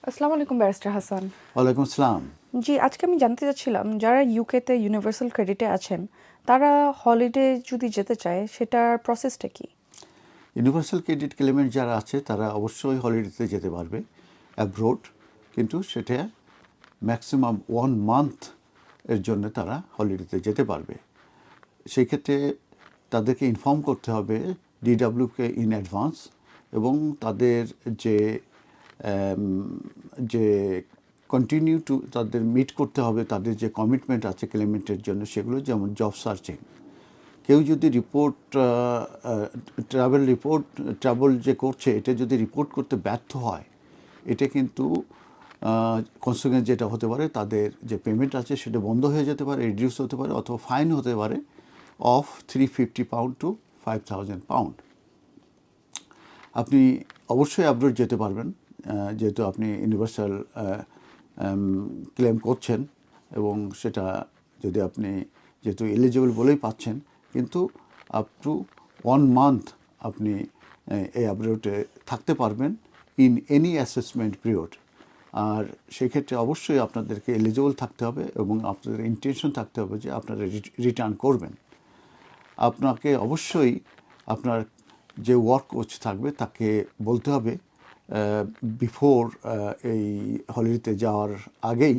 আসসালামু আলাইকুম ব্যারিস্টার হাসান। ওয়ালাইকুম আসসালাম। জি, আজকে আমি জানতে চাচ্ছিলাম যারা ইউকেতে ইউনিভার্সাল ক্রেডিটে আছেন তারা হলিডে যদি যেতে চায় সেটার প্রসেসটা কি? ইউনিভার্সাল ক্রেডিট ক্লেমেন্ট যারা আছে তারা অবশ্যই হলিডেতে যেতে পারবে অ্যাব্রোড, কিন্তু সেটা ম্যাক্সিমাম 1 মান্থ এর জন্য তারা হলিডেতে যেতে পারবে। সেই ক্ষেত্রে তাদেরকে ইনফর্ম করতে হবে ডিডাব্লিউকে ইন অ্যাডভান্স, এবং তাদের যে আম, যে কন্টিনিউ টু তাদের মিট করতে হবে, তাদের যে কমিটমেন্ট আছে ক্লেমেন্টের জন্য সেগুলো, যেমন জব সার্চিং। কেউ যদি রিপোর্ট ট্রাভেল যে করছে এটা যদি রিপোর্ট করতে ব্যর্থ হয়, এটা কিন্তু কনসিকুয়েন্স যেটা হতে পারে, তাদের যে পেমেন্ট আছে সেটা বন্ধ হয়ে যেতে পারে, রিডিউস হতে পারে, অথবা ফাইন হতে পারে অফ £350 to £5,000। আপনি অবশ্যই অ্যাব্রোড যেতে পারবেন, যেহেতু আপনি ইউনিভার্সাল ক্লেম করছেন, এবং সেটা যদি আপনি যেহেতু এলিজিবল বলেই পাচ্ছেন, কিন্তু আপ টু 1 মান্থ আপনি এই অ্যাব্রোডে থাকতে পারবেন ইন এনি অ্যাসেসমেন্ট পিরিয়ড। আর সেক্ষেত্রে অবশ্যই আপনাদেরকে এলিজিবল থাকতে হবে এবং আপনাদের ইন্টেনশন থাকতে হবে যে আপনারা রিটার্ন করবেন। আপনাকে অবশ্যই আপনার যে ওয়ার্ক কোচ থাকবে তাকে বলতে হবে বিফোর এই হলিডেতে যাওয়ার আগেই,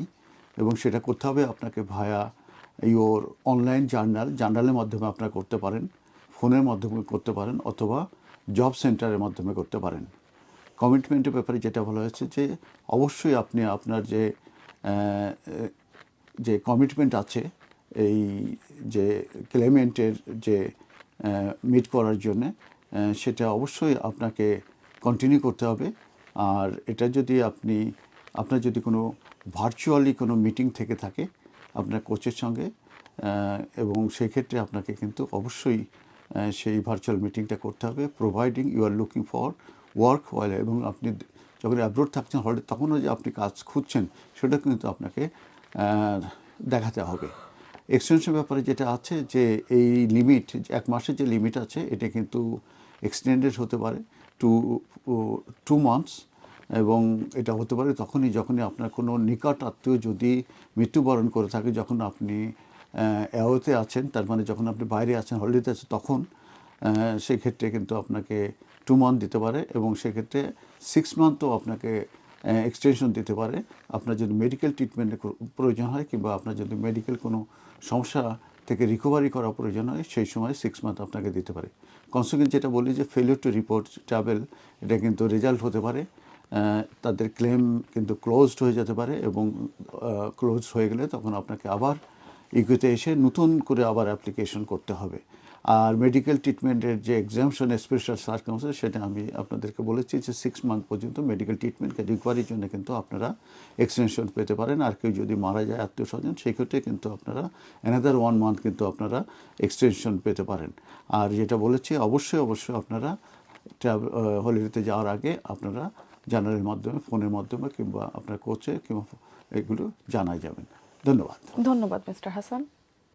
এবং সেটা করতে হবে আপনাকে ভায়া ইওর অনলাইন জার্নালের মাধ্যমে আপনারা করতে পারেন, ফোনের মাধ্যমে করতে পারেন, অথবা জব সেন্টারের মাধ্যমে করতে পারেন। কমিটমেন্টের ব্যাপারে যেটা বলা হয়েছে যে অবশ্যই আপনি আপনার যে কমিটমেন্ট আছে এই যে ক্লেমেন্টের যে মিট করার জন্যে, সেটা অবশ্যই আপনাকে কন্টিনিউ করতে হবে। আর এটা যদি আপনার যদি কোনো ভার্চুয়ালি কোনো মিটিং থেকে থাকে আপনার কোচের সঙ্গে, এবং সেক্ষেত্রে আপনাকে কিন্তু অবশ্যই সেই ভার্চুয়াল মিটিংটা করতে হবে, providing you are looking for work while. এবং আপনি যখন অ্যাব্রোড থাকছেন হলিডে, তখনও যে আপনি কাজ খুঁজছেন সেটা কিন্তু আপনাকে দেখাতে হবে। এক্সটেনশন ব্যাপারে যেটা আছে যে এই লিমিট 1 মাসের যে লিমিট আছে এটা কিন্তু এক্সটেন্ডেড হতে পারে টু 2 মান্থস, এবং এটা হতে পারে যখনই আপনার কোনো নিকট আত্মীয় যদি মৃত্যুবরণ করে থাকে, যখন আপনি অ্যাওয়েতে আছেন, তার মানে যখন আপনি বাইরে আছেন, হলিডেতে আছেন, তখন সেক্ষেত্রে কিন্তু আপনাকে 2 মান্থ দিতে পারে, এবং সেক্ষেত্রে 6 মান্থও আপনাকে এক্সটেনশন দিতে পারে। আপনার যদি মেডিকেল ট্রিটমেন্টের প্রয়োজন হয়, কিংবা আপনার যদি মেডিকেল কোনো সমস্যা থেকে রিকভারি করা প্রয়োজন হয়, সেই সময় 6 মান্থ আপনাকে দিতে পারে। কনসিকুয়েন্স যেটা বলি যে ফেলিওর টু রিপোর্ট ট্রাভেল, এটা কিন্তু রেজাল্ট হতে পারে তাদের ক্লেম কিন্তু ক্লোজড হয়ে যেতে পারে, এবং ক্লোজ হয়ে গেলে তখন আপনাকে আবার ইকুইতে এসে নতুন করে আবার অ্যাপ্লিকেশন করতে হবে। আর মেডিকেল ট্রিটমেন্টের যে এক্সামশন স্পেশাল সার্কামস্টেন্স, সেটা আমি আপনাদেরকে বলেছি যে 6 মান্থ পর্যন্ত মেডিকেল ট্রিটমেন্টকে রিকভারির জন্য কিন্তু আপনারা এক্সটেনশন পেতে পারেন। আর কেউ যদি মারা যায় আত্মীয় স্বজন, সেই ক্ষেত্রে কিন্তু আপনারা অ্যানাদার 1 মান্থ কিন্তু আপনারা এক্সটেনশন পেতে পারেন। আর যেটা বলেছি, অবশ্যই আপনারা হলিডেতে যাওয়ার আগে আপনারা জার্নালের মাধ্যমে, ফোনের মাধ্যমে, কিংবা আপনার কোচে কিংবা এগুলো জানাই যাবেন। ধন্যবাদ। ধন্যবাদ মিস্টার হাসান।